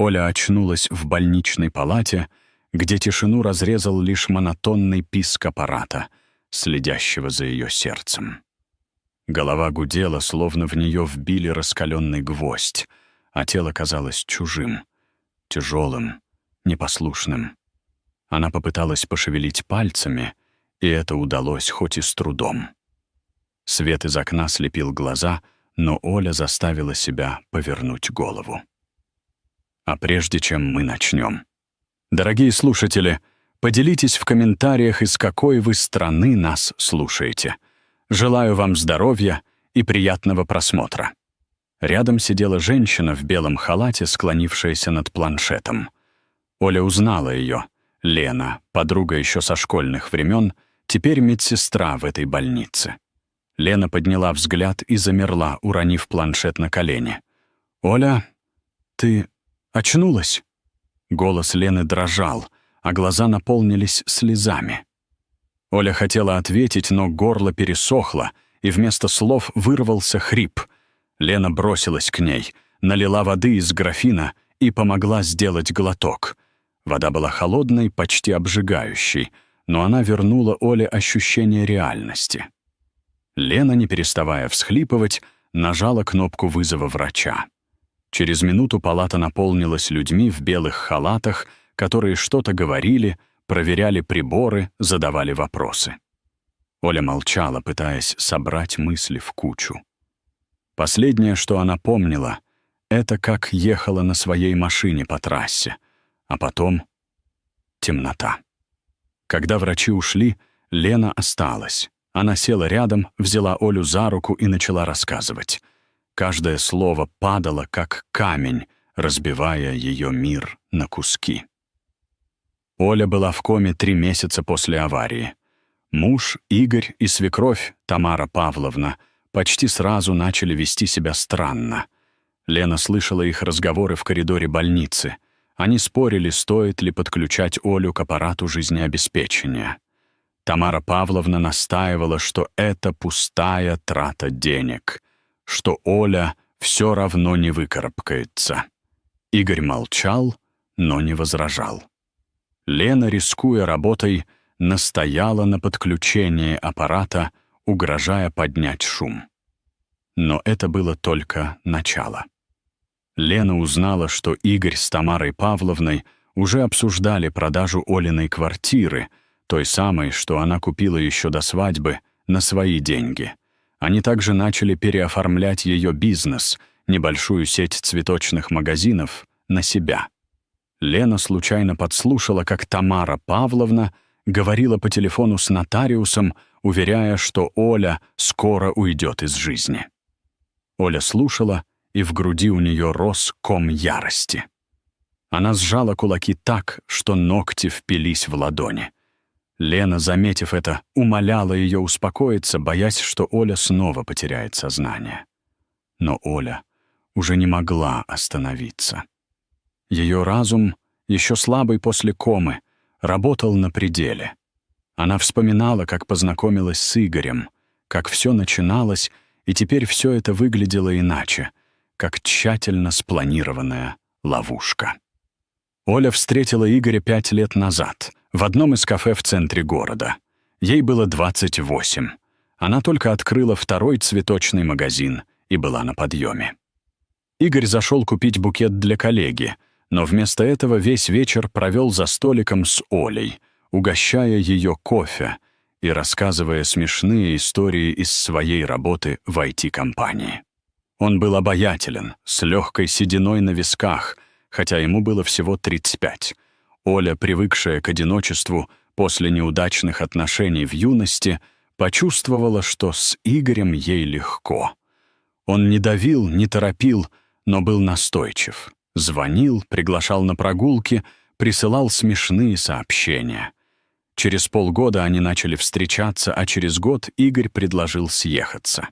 Оля очнулась в больничной палате, где тишину разрезал лишь монотонный писк аппарата, следящего за ее сердцем. Голова гудела, словно в нее вбили раскаленный гвоздь, а тело казалось чужим, тяжелым, непослушным. Она попыталась пошевелить пальцами, и это удалось хоть и с трудом. Свет из окна слепил глаза, но Оля заставила себя повернуть голову. А прежде чем мы начнем, дорогие слушатели, поделитесь в комментариях, из какой вы страны нас слушаете. Желаю вам здоровья и приятного просмотра. Рядом сидела женщина в белом халате, склонившаяся над планшетом. Оля узнала ее. Лена, подруга еще со школьных времен, теперь медсестра в этой больнице. Лена подняла взгляд и замерла, уронив планшет на колени. «Оля, ты очнулась?» Голос Лены дрожал, а глаза наполнились слезами. Оля хотела ответить, но горло пересохло, и вместо слов вырвался хрип. Лена бросилась к ней, налила воды из графина и помогла сделать глоток. Вода была холодной, почти обжигающей, но она вернула Оле ощущение реальности. Лена, не переставая всхлипывать, нажала кнопку вызова врача. Через минуту палата наполнилась людьми в белых халатах, которые что-то говорили, проверяли приборы, задавали вопросы. Оля молчала, пытаясь собрать мысли в кучу. Последнее, что она помнила, это как ехала на своей машине по трассе, а потом темнота. Когда врачи ушли, Лена осталась. Она села рядом, взяла Олю за руку и начала рассказывать. Каждое слово падало, как камень, разбивая ее мир на куски. Оля была в коме 3 месяца после аварии. Муж, Игорь и свекровь, Тамара Павловна, почти сразу начали вести себя странно. Лена слышала их разговоры в коридоре больницы. Они спорили, стоит ли подключать Олю к аппарату жизнеобеспечения. Тамара Павловна настаивала, что это пустая трата денег, что Оля все равно не выкарабкается. Игорь молчал, но не возражал. Лена, рискуя работой, настояла на подключении аппарата, угрожая поднять шум. Но это было только начало. Лена узнала, что Игорь с Тамарой Павловной уже обсуждали продажу Олиной квартиры, той самой, что она купила еще до свадьбы, на свои деньги. Они также начали переоформлять ее бизнес, небольшую сеть цветочных магазинов, на себя. Лена случайно подслушала, как Тамара Павловна говорила по телефону с нотариусом, уверяя, что Оля скоро уйдет из жизни. Оля слушала, и в груди у нее рос ком ярости. Она сжала кулаки так, что ногти впились в ладони. Лена, заметив это, умоляла ее успокоиться, боясь, что Оля снова потеряет сознание. Но Оля уже не могла остановиться. Ее разум, еще слабый после комы, работал на пределе. Она вспоминала, как познакомилась с Игорем, как все начиналось, и теперь все это выглядело иначе, как тщательно спланированная ловушка. Оля встретила Игоря 5 лет назад в одном из кафе в центре города. Ей было 28. Она только открыла 2-й цветочный магазин и была на подъеме. Игорь зашел купить букет для коллеги, но вместо этого весь вечер провел за столиком с Олей, угощая ее кофе и рассказывая смешные истории из своей работы в IT-компании. Он был обаятелен, с легкой сединой на висках, хотя ему было всего 35. Оля, привыкшая к одиночеству после неудачных отношений в юности, почувствовала, что с Игорем ей легко. Он не давил, не торопил, но был настойчив. Звонил, приглашал на прогулки, присылал смешные сообщения. Через полгода они начали встречаться, а через год Игорь предложил съехаться.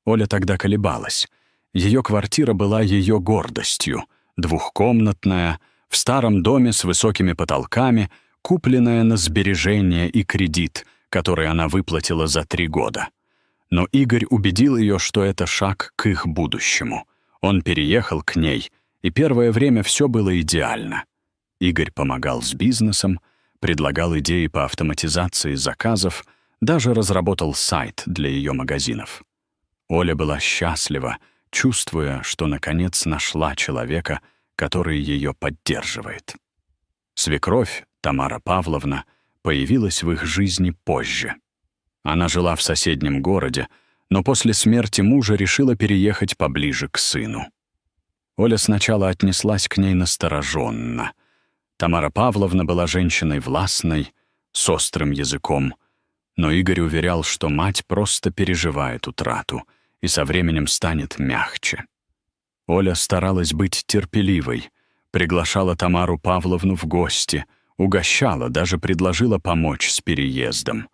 Оля тогда колебалась. Ее квартира была ее гордостью, двухкомнатная, в старом доме с высокими потолками, купленная на сбережения и кредит, который она выплатила за 3 года. Но Игорь убедил ее, что это шаг к их будущему. Он переехал к ней, И первое время все было идеально. Игорь помогал с бизнесом, предлагал идеи по автоматизации заказов, даже разработал сайт для ее магазинов. Оля была счастлива, чувствуя, что наконец нашла человека, который ее поддерживает. Свекровь, Тамара Павловна, появилась в их жизни позже. Она жила в соседнем городе, но после смерти мужа решила переехать поближе к сыну. Оля сначала отнеслась к ней настороженно. Тамара Павловна была женщиной властной, с острым языком, но Игорь уверял, что мать просто переживает утрату и со временем станет мягче. Оля старалась быть терпеливой, приглашала Тамару Павловну в гости, угощала, даже предложила помочь с переездом.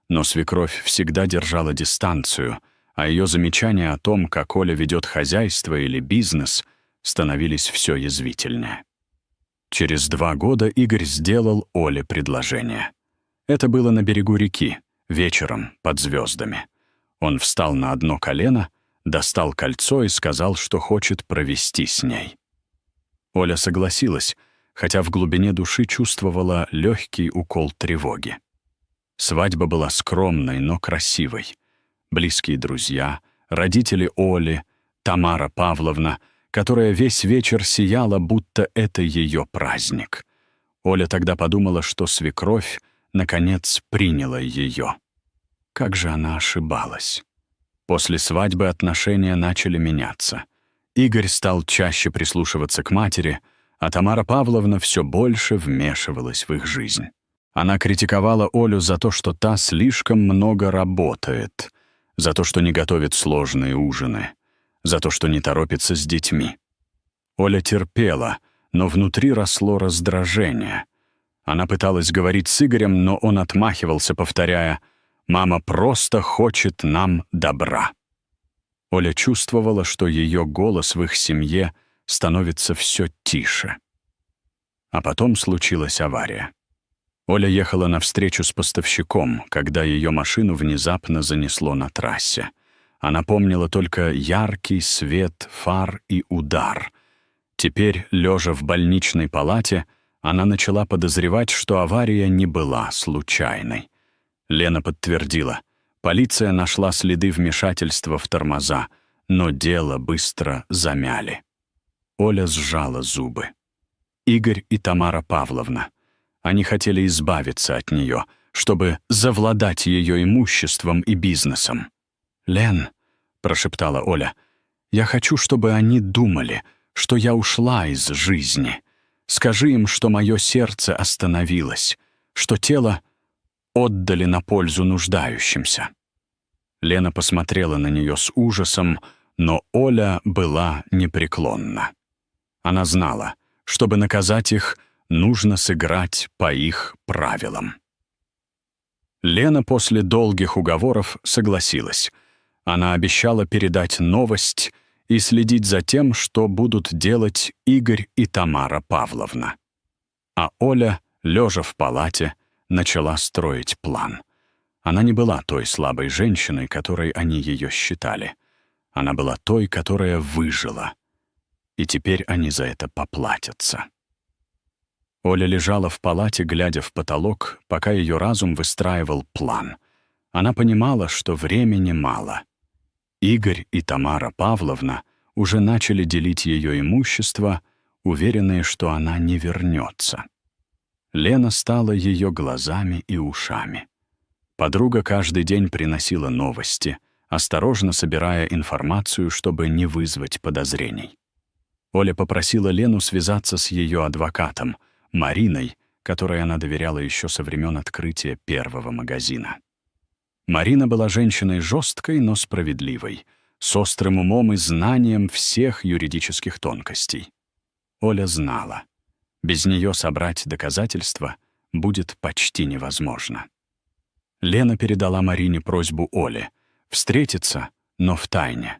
Но свекровь всегда держала дистанцию, а ее замечания о том, как Оля ведет хозяйство или бизнес, становились все язвительнее. Через 2 года Игорь сделал Оле предложение. Это было на берегу реки, вечером, под звездами. Он встал на одно колено, достал кольцо и сказал, что хочет провести с ней. Оля согласилась, хотя в глубине души чувствовала легкий укол тревоги. Свадьба была скромной, но красивой. Близкие друзья, родители Оли, Тамара Павловна, которая весь вечер сияла, будто это ее праздник. Оля тогда подумала, что свекровь, наконец, приняла ее. Как же она ошибалась. После свадьбы отношения начали меняться. Игорь стал чаще прислушиваться к матери, а Тамара Павловна все больше вмешивалась в их жизнь. Она критиковала Олю за то, что та слишком много работает, за то, что не готовит сложные ужины, за то, что не торопится с детьми. Оля терпела, но внутри росло раздражение. Она пыталась говорить с Игорем, но он отмахивался, повторяя: «Мама просто хочет нам добра». Оля чувствовала, что ее голос в их семье становится все тише. А потом случилась авария. Оля ехала на встречу с поставщиком, когда ее машину внезапно занесло на трассе. Она помнила только яркий свет фар и удар. Теперь, лежа в больничной палате, она начала подозревать, что авария не была случайной. Лена подтвердила: полиция нашла следы вмешательства в тормоза, но дело быстро замяли. Оля сжала зубы. Игорь и Тамара Павловна. Они хотели избавиться от нее, чтобы завладеть ее имуществом и бизнесом. «Лен», — прошептала Оля, — «я хочу, чтобы они думали, что я ушла из жизни. Скажи им, что мое сердце остановилось, что тело отдали на пользу нуждающимся». Лена посмотрела на нее с ужасом, но Оля была непреклонна. Она знала, чтобы наказать их, нужно сыграть по их правилам. Лена после долгих уговоров согласилась. Она обещала передать новость и следить за тем, что будут делать Игорь и Тамара Павловна. А Оля, лежа в палате, начала строить план. Она не была той слабой женщиной, которой они ее считали. Она была той, которая выжила. И теперь они за это поплатятся. Оля лежала в палате, глядя в потолок, пока ее разум выстраивал план. Она понимала, что времени мало. Игорь и Тамара Павловна уже начали делить ее имущество, уверенные, что она не вернется. Лена стала ее глазами и ушами. Подруга каждый день приносила новости, осторожно собирая информацию, чтобы не вызвать подозрений. Оля попросила Лену связаться с ее адвокатом, Мариной, которой она доверяла еще со времен открытия первого магазина. Марина была женщиной жесткой, но справедливой, с острым умом и знанием всех юридических тонкостей. Оля знала, без нее собрать доказательства будет почти невозможно. Лена передала Марине просьбу Оле встретиться, но втайне.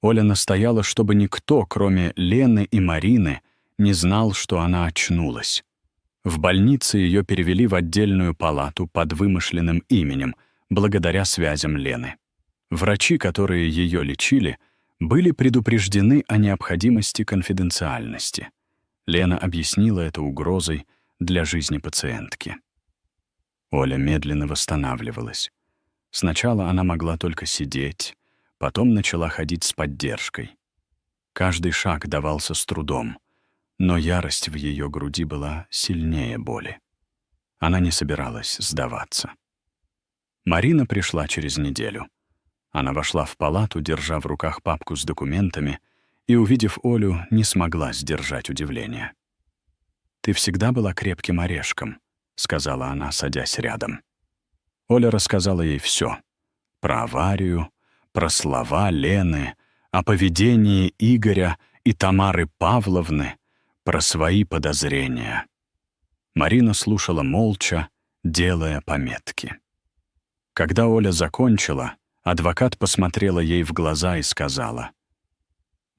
Оля настояла, чтобы никто, кроме Лены и Марины, не знал, что она очнулась. В больнице ее перевели в отдельную палату под вымышленным именем, благодаря связям Лены. Врачи, которые ее лечили, были предупреждены о необходимости конфиденциальности. Лена объяснила это угрозой для жизни пациентки. Оля медленно восстанавливалась. Сначала она могла только сидеть, потом начала ходить с поддержкой. Каждый шаг давался с трудом, но ярость в ее груди была сильнее боли. Она не собиралась сдаваться. Марина пришла через неделю. Она вошла в палату, держа в руках папку с документами, и, увидев Олю, не смогла сдержать удивления. «Ты всегда была крепким орешком», — сказала она, садясь рядом. Оля рассказала ей все: про аварию, про слова Лены, о поведении Игоря и Тамары Павловны, про свои подозрения. Марина слушала молча, делая пометки. Когда Оля закончила, адвокат посмотрела ей в глаза и сказала: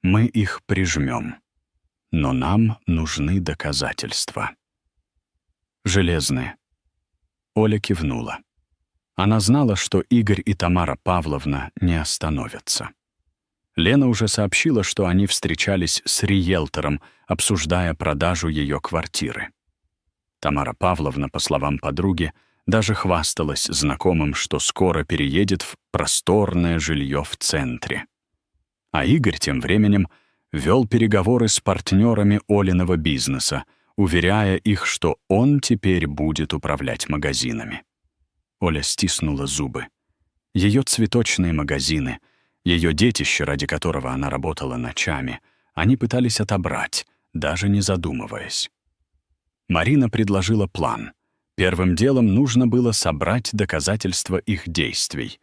«Мы их прижмем, но нам нужны доказательства». «Железные». Оля кивнула. Она знала, что Игорь и Тамара Павловна не остановятся. Лена уже сообщила, что они встречались с риэлтором, обсуждая продажу ее квартиры. Тамара Павловна, по словам подруги, даже хвасталась знакомым, что скоро переедет в просторное жилье в центре. А Игорь тем временем вел переговоры с партнерами Олиного бизнеса, уверяя их, что он теперь будет управлять магазинами. Оля стиснула зубы. Ее цветочные магазины, ее детище, ради которого она работала ночами, они пытались отобрать, даже не задумываясь. Марина предложила план. Первым делом нужно было собрать доказательства их действий.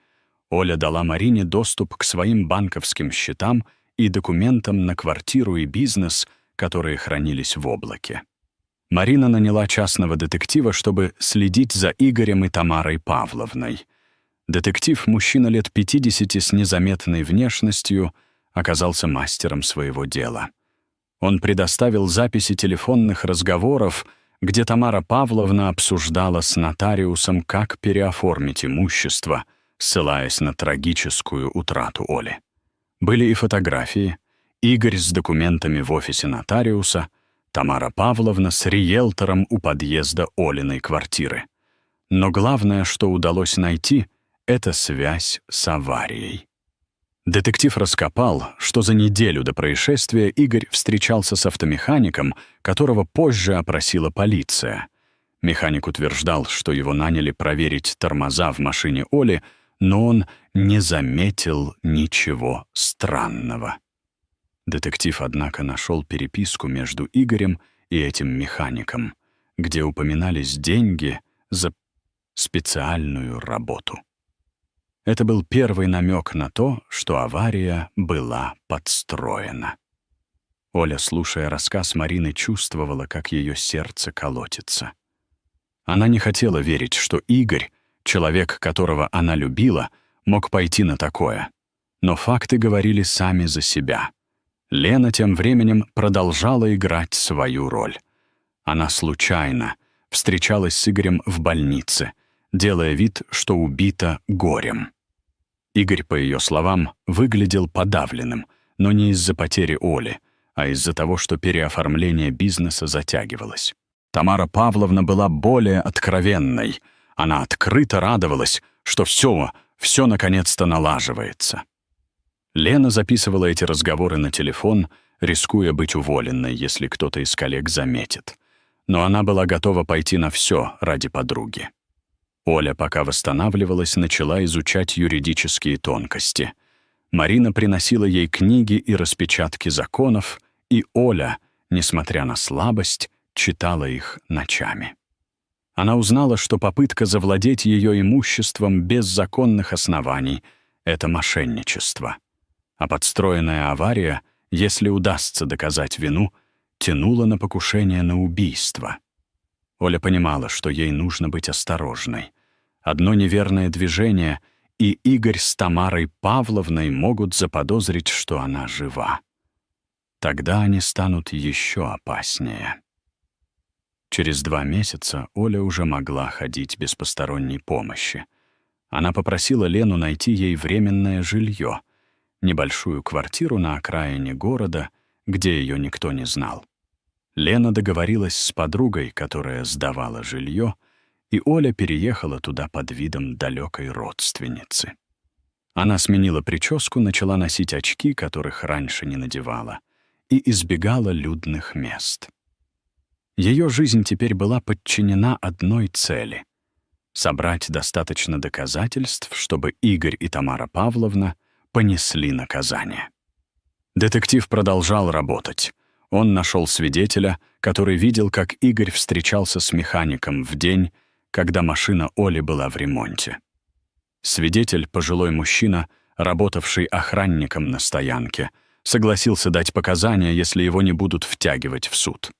Оля дала Марине доступ к своим банковским счетам и документам на квартиру и бизнес, которые хранились в облаке. Марина наняла частного детектива, чтобы следить за Игорем и Тамарой Павловной. Детектив, мужчина лет 50 с незаметной внешностью, оказался мастером своего дела. Он предоставил записи телефонных разговоров, где Тамара Павловна обсуждала с нотариусом, как переоформить имущество, ссылаясь на трагическую утрату Оли. Были и фотографии: Игорь с документами в офисе нотариуса, Тамара Павловна с риэлтором у подъезда Олиной квартиры. Но главное, что удалось найти, это связь с аварией. Детектив раскопал, что за неделю до происшествия Игорь встречался с автомехаником, которого позже опросила полиция. Механик утверждал, что его наняли проверить тормоза в машине Оли, но он не заметил ничего странного. Детектив, однако, нашел переписку между Игорем и этим механиком, где упоминались деньги за специальную работу. Это был первый намек на то, что авария была подстроена. Оля, слушая рассказ Марины, чувствовала, как ее сердце колотится. Она не хотела верить, что Игорь, человек, которого она любила, мог пойти на такое. Но факты говорили сами за себя. Лена тем временем продолжала играть свою роль. Она случайно встречалась с Игорем в больнице, делая вид, что убита горем. Игорь, по ее словам, выглядел подавленным, но не из-за потери Оли, а из-за того, что переоформление бизнеса затягивалось. Тамара Павловна была более откровенной. Она открыто радовалась, что все наконец-то налаживается. Лена записывала эти разговоры на телефон, рискуя быть уволенной, если кто-то из коллег заметит. Но она была готова пойти на все ради подруги. Оля, пока восстанавливалась, начала изучать юридические тонкости. Марина приносила ей книги и распечатки законов, и Оля, несмотря на слабость, читала их ночами. Она узнала, что попытка завладеть ее имуществом без законных оснований — это мошенничество. А подстроенная авария, если удастся доказать вину, тянула на покушение на убийство. Оля понимала, что ей нужно быть осторожной. Одно неверное движение, и Игорь с Тамарой Павловной могут заподозрить, что она жива. Тогда они станут еще опаснее. Через 2 месяца Оля уже могла ходить без посторонней помощи. Она попросила Лену найти ей временное жилье. небольшую квартиру на окраине города, где ее никто не знал. Лена договорилась с подругой, которая сдавала жилье, и Оля переехала туда под видом далекой родственницы. Она сменила прическу, начала носить очки, которых раньше не надевала, и избегала людных мест. Ее жизнь теперь была подчинена одной цели — собрать достаточно доказательств, чтобы Игорь и Тамара Павловна понесли наказание. Детектив продолжал работать. Он нашел свидетеля, который видел, как Игорь встречался с механиком в день, когда машина Оли была в ремонте. Свидетель, пожилой мужчина, работавший охранником на стоянке, согласился дать показания, если его не будут втягивать в суд.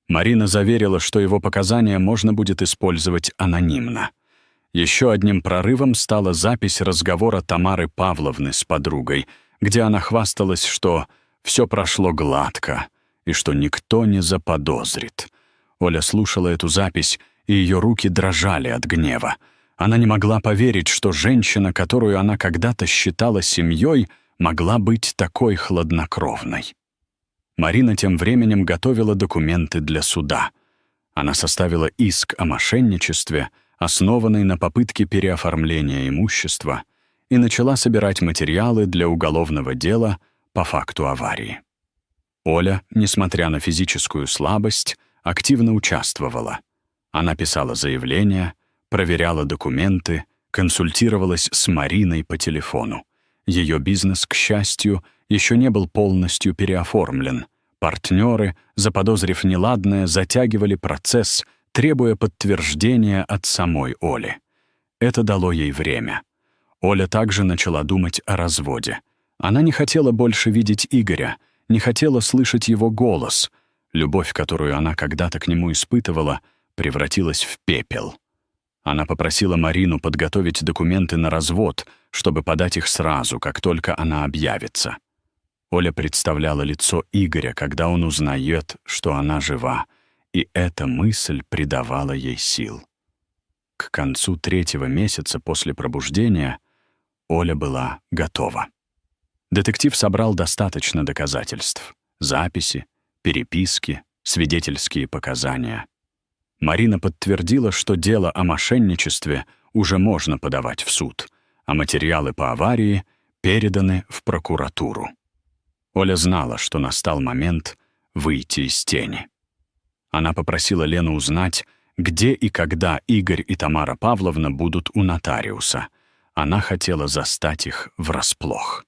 Марина заверила, что его показания можно будет использовать анонимно. Еще одним прорывом стала запись разговора Тамары Павловны с подругой, где она хвасталась, что все прошло гладко и что никто не заподозрит. Оля слушала эту запись, и ее руки дрожали от гнева. Она не могла поверить, что женщина, которую она когда-то считала семьей, могла быть такой хладнокровной. Марина тем временем готовила документы для суда. Она составила иск о мошенничестве, основанный на попытке переоформления имущества, и начала собирать материалы для уголовного дела по факту аварии. Оля, несмотря на физическую слабость, активно участвовала. Она писала заявления, проверяла документы, консультировалась с Мариной по телефону. Ее бизнес, к счастью, еще не был полностью переоформлен. Партнеры, заподозрив неладное, затягивали процесс, требуя подтверждения от самой Оли. Это дало ей время. Оля также начала думать о разводе. Она не хотела больше видеть Игоря, не хотела слышать его голос. Любовь, которую она когда-то к нему испытывала, превратилась в пепел. Она попросила Марину подготовить документы на развод, чтобы подать их сразу, как только она объявится. Оля представляла лицо Игоря, когда он узнает, что она жива, и эта мысль придавала ей сил. К концу 3-го месяца после пробуждения Оля была готова. Детектив собрал достаточно доказательств: записи, переписки, свидетельские показания. Марина подтвердила, что дело о мошенничестве уже можно подавать в суд, а материалы по аварии переданы в прокуратуру. Оля знала, что настал момент выйти из тени. Она попросила Лену узнать, где и когда Игорь и Тамара Павловна будут у нотариуса. Она хотела застать их врасплох.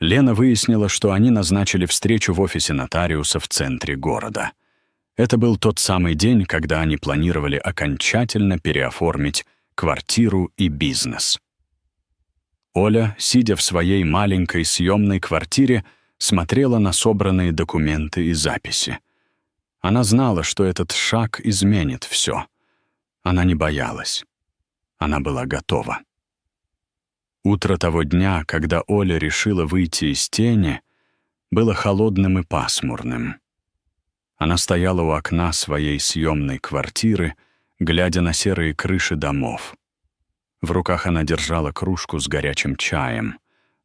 Лена выяснила, что они назначили встречу в офисе нотариуса в центре города. Это был тот самый день, когда они планировали окончательно переоформить квартиру и бизнес. Оля, сидя в своей маленькой съемной квартире, смотрела на собранные документы и записи. Она знала, что этот шаг изменит все. Она не боялась. Она была готова. Утро того дня, когда Оля решила выйти из тени, было холодным и пасмурным. Она стояла у окна своей съемной квартиры, глядя на серые крыши домов. В руках она держала кружку с горячим чаем,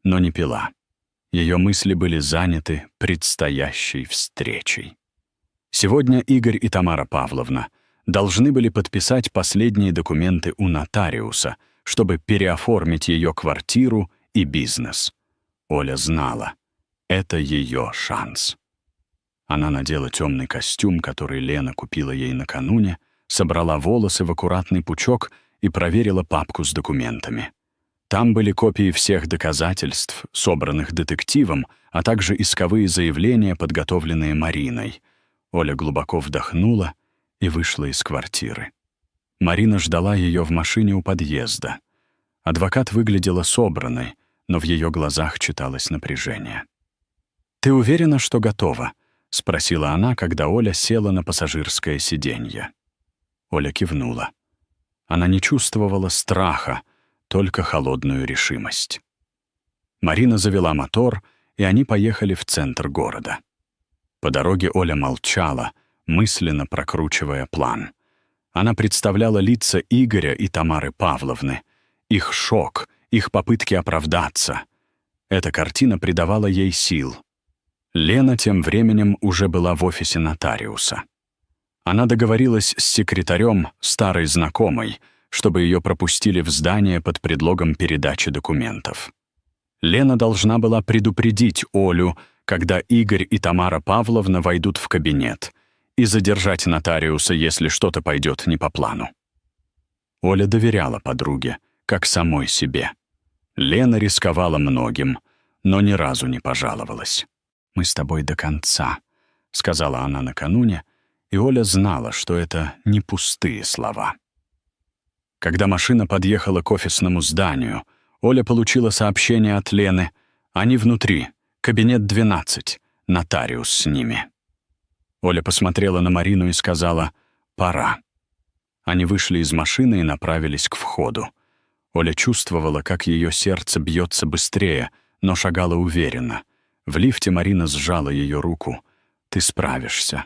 но не пила. Ее мысли были заняты предстоящей встречей. Сегодня Игорь и Тамара Павловна должны были подписать последние документы у нотариуса, чтобы переоформить ее квартиру и бизнес. Оля знала, это ее шанс. Она надела темный костюм, который Лена купила ей накануне, собрала волосы в аккуратный пучок и проверила папку с документами. Там были копии всех доказательств, собранных детективом, а также исковые заявления, подготовленные Мариной. Оля глубоко вдохнула и вышла из квартиры. Марина ждала ее в машине у подъезда. Адвокат выглядела собранной, но в ее глазах читалось напряжение. «Ты уверена, что готова?» — спросила она, когда Оля села на пассажирское сиденье. Оля кивнула. Она не чувствовала страха, только холодную решимость. Марина завела мотор, и они поехали в центр города. По дороге Оля молчала, мысленно прокручивая план. Она представляла лица Игоря и Тамары Павловны, их шок, их попытки оправдаться. Эта картина придавала ей сил. Лена тем временем уже была в офисе нотариуса. Она договорилась с секретарем, старой знакомой, чтобы ее пропустили в здание под предлогом передачи документов. Лена должна была предупредить Олю, когда Игорь и Тамара Павловна войдут в кабинет, и задержать нотариуса, если что-то пойдет не по плану. Оля доверяла подруге, как самой себе. Лена рисковала многим, но ни разу не пожаловалась. «Мы с тобой до конца», — сказала она накануне, и Оля знала, что это не пустые слова. Когда машина подъехала к офисному зданию, Оля получила сообщение от Лены. Они внутри, кабинет 12, нотариус с ними. Оля посмотрела на Марину и сказала «пора». Они вышли из машины и направились к входу. Оля чувствовала, как ее сердце бьется быстрее, но шагала уверенно. В лифте Марина сжала ее руку. «Ты справишься».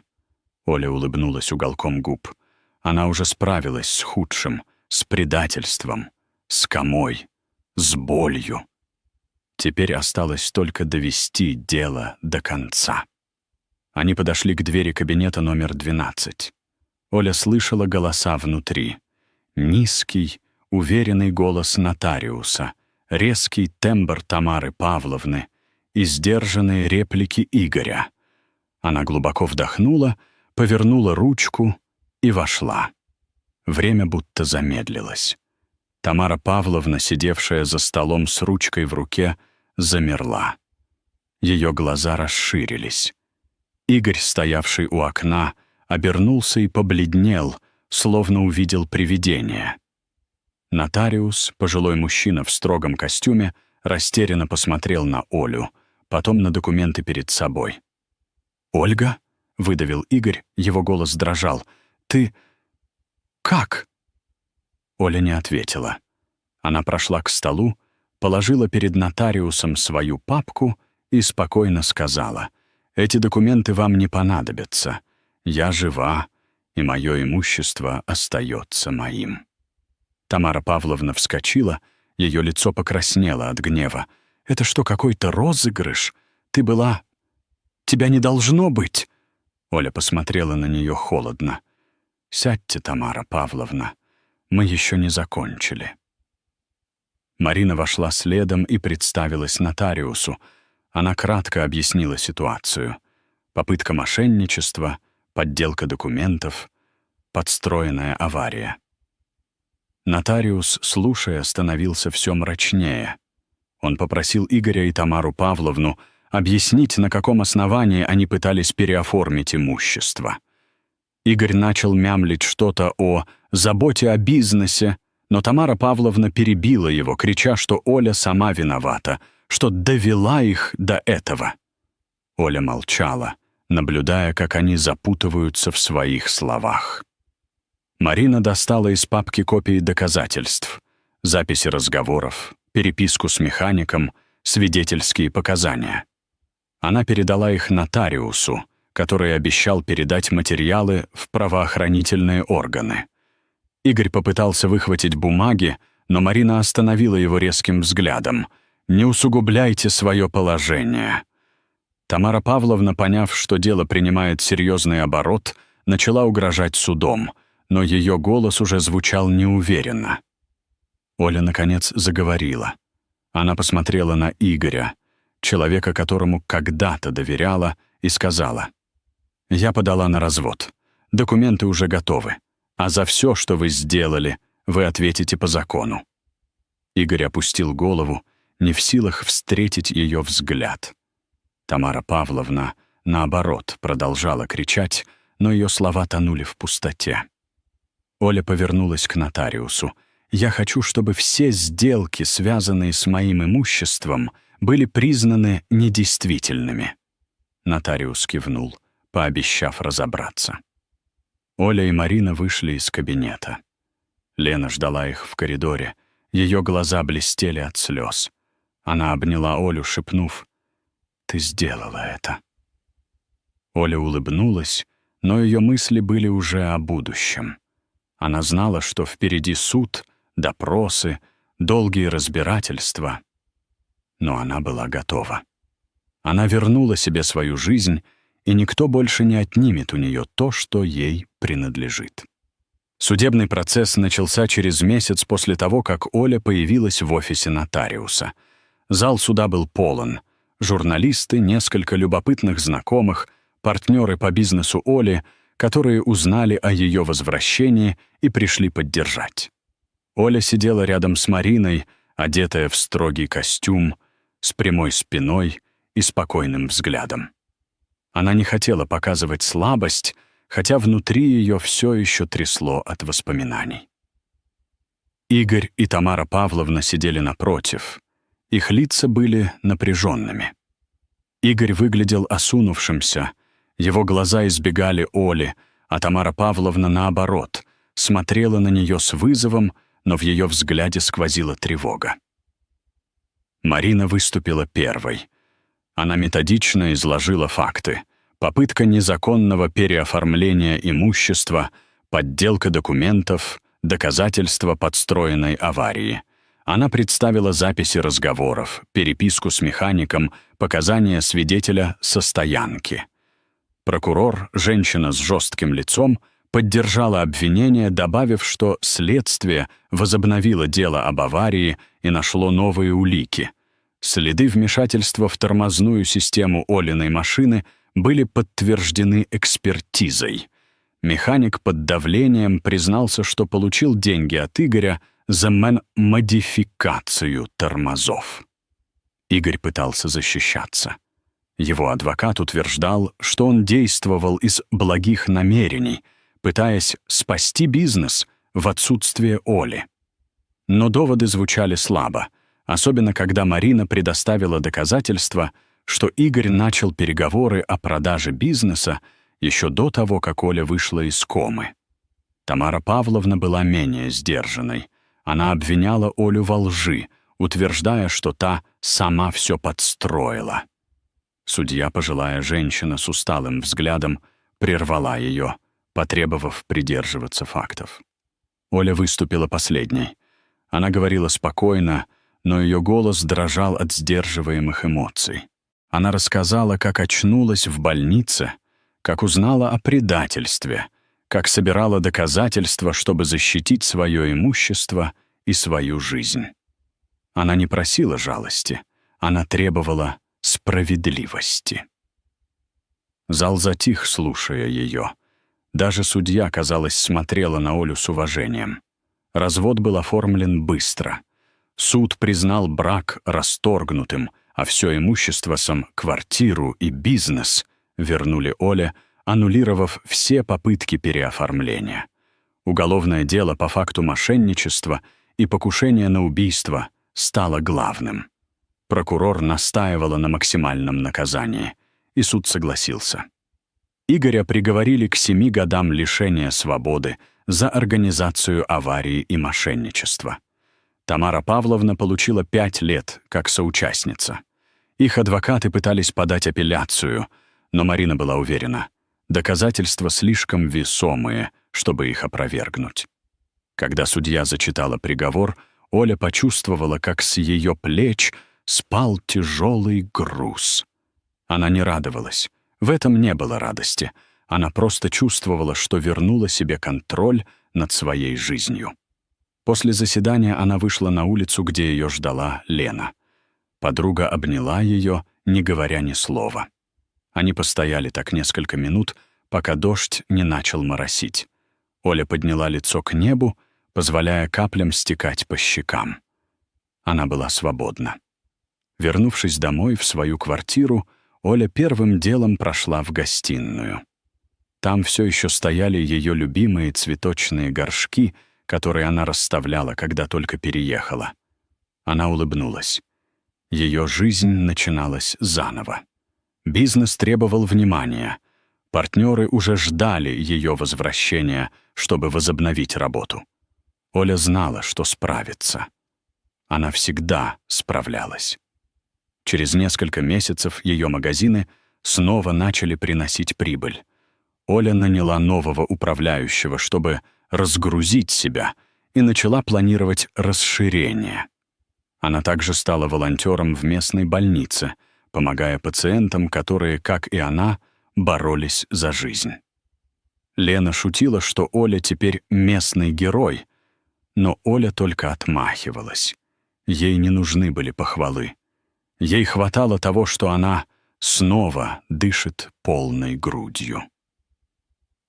Оля улыбнулась уголком губ. Она уже справилась с худшим, с предательством, с комой, с болью. Теперь осталось только довести дело до конца. Они подошли к двери кабинета номер 12. Оля слышала голоса внутри. Низкий, уверенный голос нотариуса, резкий тембр Тамары Павловны и сдержанные реплики Игоря. Она глубоко вдохнула, повернула ручку и вошла. Время будто замедлилось. Тамара Павловна, сидевшая за столом с ручкой в руке, замерла. Ее глаза расширились. Игорь, стоявший у окна, обернулся и побледнел, словно увидел привидение. Нотариус, пожилой мужчина в строгом костюме, растерянно посмотрел на Олю, потом на документы перед собой. «Ольга?» — выдавил Игорь, его голос дрожал. «Ты... как?» Оля не ответила. Она прошла к столу, положила перед нотариусом свою папку и спокойно сказала: «Эти документы вам не понадобятся. Я жива, и мое имущество остается моим». Тамара Павловна вскочила, ее лицо покраснело от гнева. «Это что, какой-то розыгрыш? Ты была... Тебя не должно быть!» Оля посмотрела на нее холодно. «Сядьте, Тамара Павловна, мы еще не закончили». Марина вошла следом и представилась нотариусу. Она кратко объяснила ситуацию. Попытка мошенничества, подделка документов, подстроенная авария. Нотариус, слушая, становился все мрачнее. Он попросил Игоря и Тамару Павловну объяснить, на каком основании они пытались переоформить имущество. Игорь начал мямлить что-то о заботе о бизнесе, но Тамара Павловна перебила его, крича, что Оля сама виновата, что довела их до этого. Оля молчала, наблюдая, как они запутываются в своих словах. Марина достала из папки копии доказательств, записи разговоров, переписку с механиком, свидетельские показания. Она передала их нотариусу, который обещал передать материалы в правоохранительные органы. Игорь попытался выхватить бумаги, но Марина остановила его резким взглядом. «Не усугубляйте свое положение». Тамара Павловна, поняв, что дело принимает серьезный оборот, начала угрожать судом, но ее голос уже звучал неуверенно. Оля, наконец, заговорила. Она посмотрела на Игоря, человека, которому когда-то доверяла, и сказала: «Я подала на развод. Документы уже готовы. А за все, что вы сделали, вы ответите по закону». Игорь опустил голову, не в силах встретить ее взгляд. Тамара Павловна, наоборот, продолжала кричать, но ее слова тонули в пустоте. Оля повернулась к нотариусу. «Я хочу, чтобы все сделки, связанные с моим имуществом, были признаны недействительными». Нотариус кивнул, пообещав разобраться. Оля и Марина вышли из кабинета. Лена ждала их в коридоре. Ее глаза блестели от слез. Она обняла Олю, шепнув: «Ты сделала это». Оля улыбнулась, но ее мысли были уже о будущем. Она знала, что впереди суд, допросы, долгие разбирательства. но она была готова. Она вернула себе свою жизнь, и никто больше не отнимет у нее то, что ей принадлежит. Судебный процесс начался через месяц после того, как Оля появилась в офисе нотариуса. Зал суда был полон. Журналисты, несколько любопытных знакомых, партнеры по бизнесу Оли, которые узнали о ее возвращении и пришли поддержать. Оля сидела рядом с Мариной, одетая в строгий костюм, с прямой спиной и спокойным взглядом. Она не хотела показывать слабость, хотя внутри ее все еще трясло от воспоминаний. Игорь и Тамара Павловна сидели напротив. Их лица были напряженными. Игорь выглядел осунувшимся, его глаза избегали Оли, а Тамара Павловна, наоборот, смотрела на нее с вызовом, но в ее взгляде сквозила тревога. Марина выступила первой. Она методично изложила факты. Попытка незаконного переоформления имущества, подделка документов, доказательства подстроенной аварии. Она представила записи разговоров, переписку с механиком, показания свидетеля со стоянки. Прокурор, женщина с жестким лицом, поддержала обвинение, добавив, что следствие возобновило дело об аварии и нашло новые улики. Следы вмешательства в тормозную систему Олиной машины были подтверждены экспертизой. Механик под давлением признался, что получил деньги от Игоря за модификацию тормозов. Игорь пытался защищаться. Его адвокат утверждал, что он действовал из благих намерений, пытаясь спасти бизнес в отсутствие Оли. Но доводы звучали слабо, особенно когда Марина предоставила доказательства, что Игорь начал переговоры о продаже бизнеса еще до того, как Оля вышла из комы. Тамара Павловна была менее сдержанной. Она обвиняла Олю во лжи, утверждая, что та сама все подстроила. Судья, пожилая женщина с усталым взглядом, прервала ее, потребовав придерживаться фактов. Оля выступила последней. Она говорила спокойно, но ее голос дрожал от сдерживаемых эмоций. Она рассказала, как очнулась в больнице, как узнала о предательстве, как собирала доказательства, чтобы защитить свое имущество и свою жизнь. Она не просила жалости, она требовала справедливости. Зал затих, слушая ее. Даже судья, казалось, смотрела на Олю с уважением. Развод был оформлен быстро. Суд признал брак расторгнутым, а все имущество, квартиру и бизнес вернули Оле, аннулировав все попытки переоформления. Уголовное дело по факту мошенничества и покушения на убийство стало главным. Прокурор настаивала на максимальном наказании, и суд согласился. Игоря приговорили к 7 годам лишения свободы за организацию аварии и мошенничества. Тамара Павловна получила 5 лет как соучастница. Их адвокаты пытались подать апелляцию, но Марина была уверена, доказательства слишком весомые, чтобы их опровергнуть. Когда судья зачитала приговор, Оля почувствовала, как с ее плеч спал тяжелый груз. Она не радовалась. В этом не было радости. Она просто чувствовала, что вернула себе контроль над своей жизнью. После заседания она вышла на улицу, где ее ждала Лена. Подруга обняла ее, не говоря ни слова. Они постояли так несколько минут, пока дождь не начал моросить. Оля подняла лицо к небу, позволяя каплям стекать по щекам. Она была свободна. Вернувшись домой в свою квартиру, Оля первым делом прошла в гостиную. Там все еще стояли ее любимые цветочные горшки, которые она расставляла, когда только переехала. Она улыбнулась. Ее жизнь начиналась заново. Бизнес требовал внимания. Партнеры уже ждали ее возвращения, чтобы возобновить работу. Оля знала, что справится. Она всегда справлялась. Через несколько месяцев ее магазины снова начали приносить прибыль. Оля наняла нового управляющего, чтобы разгрузить себя, и начала планировать расширение. Она также стала волонтером в местной больнице, помогая пациентам, которые, как и она, боролись за жизнь. Лена шутила, что Оля теперь местный герой, но Оля только отмахивалась. Ей не нужны были похвалы. Ей хватало того, что она снова дышит полной грудью.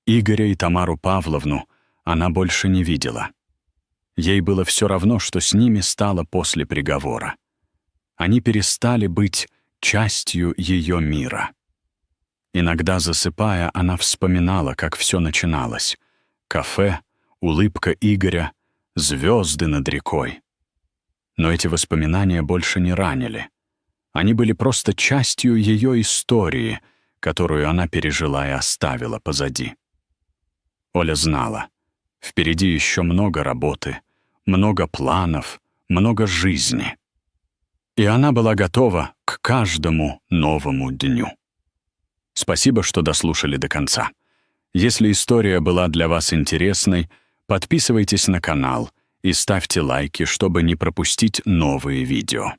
Игоря и Тамару Павловну она больше не видела. Ей было все равно, что с ними стало после приговора. Они перестали быть частью ее мира. Иногда, засыпая, она вспоминала, как все начиналось. Кафе, улыбка Игоря, звезды над рекой. Но эти воспоминания больше не ранили. Они были просто частью ее истории, которую она пережила и оставила позади. Оля знала, впереди еще много работы, много планов, много жизни. И она была готова к каждому новому дню. Спасибо, что дослушали до конца. Если история была для вас интересной, подписывайтесь на канал и ставьте лайки, чтобы не пропустить новые видео.